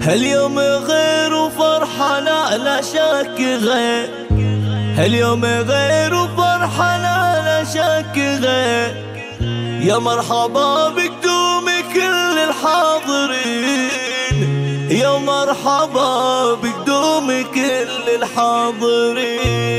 هاليوم غير وفرحة لا شك غير، هاليوم غير وفرحة لا شك غير. يا مرحبا بقدوم كل الحاضرين، يا مرحبا بقدوم كل الحاضرين.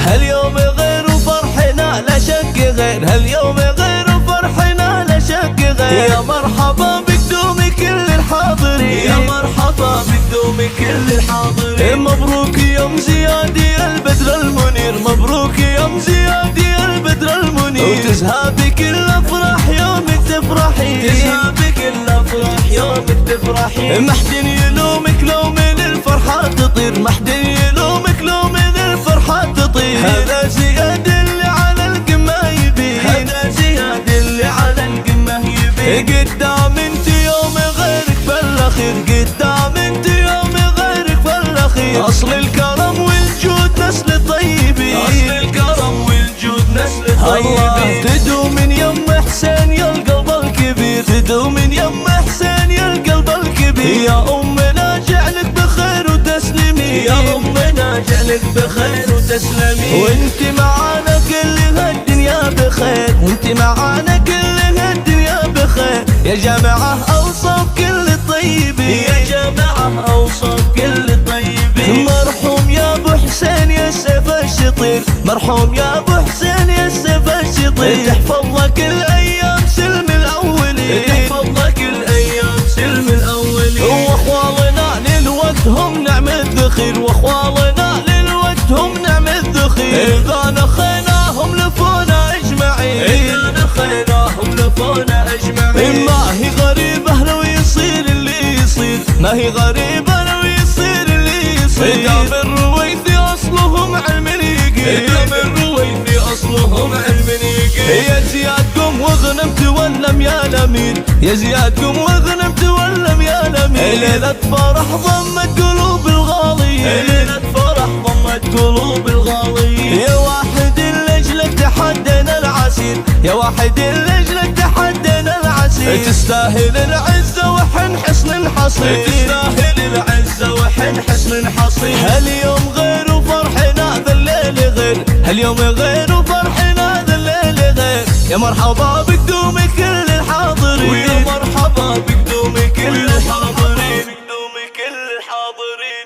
هاليوم غير وفرحنا لا شك غير، هاليوم غير وفرحنا لا شك غير. يا مرحبا بقدوم كل الحاضرين، يا مرحبا بقدوم كل الحاضرين. مبروك يوم زيادي البدر المنير، مبروك يوم زيادي البدر المنير. وتزهى بك الافراح يومك تفرحين، تزهى بك الافراح يومك تفرحين. ما حد يلومك لو من الفرحة تطير، ما حد يلومك لو من الفرحة تطير. هذا زياد اللي على القمة يبين، هذا زياد اللي على القمة يبين. قدام انت يوم غيرك فالاخير، قدام انت يوم غيرك فالاخير. اصل الكرم والجود نسل طيبين، اصل الكرم والجود نسل طيبين. تدوم من يم حسين يا القلب الكبير، تدوم من يم حسين يا القلب الكبير. يا امنا جعلك بخير وتسلمي، يا امنا جعلك بخير وتسلمي. وانت معانا كل هالدنيا بخير، انت معانا كل هالدنيا بخير. يا جماعة اوصف كل الطيبين، يا جماعة اوصف كل الطيبين. مرحوم يا ابو حسين يا السيف الشطير، مرحوم يا ابو حسين يا السيف الشطير. تحفظ لك الايام سلم الاولين، تحفظ لك الايام سلم الاولين. واخوالنا للوقت هم نعم الذخير، واخوالنا للوقت هم نعم الذخير. اذا نخيناهم لفونا اجمعين، اذا نخيناهم لفونا اجمعين. ما هي غريبة لو يصير اللي يصير، ما هي غريبة لو يصير اللي يصير. دام الرويثي اصلهم علم اليقين، دام الرويثي اصلهم علم اليقين. يا زياد قم واغنم تولم يا لمين، يا زياد قم واغنم تولم يا لمين. ليلة فرح ضمت قلوب الغاليين، ليلة فرح ضمت قلوب الغاليين. يا واحد لاجلك تحدينا العسير، يا واحد لاجلك تحدينا العسير. تستاهل العزة وحن حصن حصين، تستاهل العزة وحن حصن حصين. هاليوم غير وفرحنا ذا الليل غير، هاليوم غير وفرحنا ذا الليل غير. يا مرحبا بقدوم كل الحاضرين، ويا مرحبا بقدوم كل الحاضرين، بقدوم كل الحاضرين.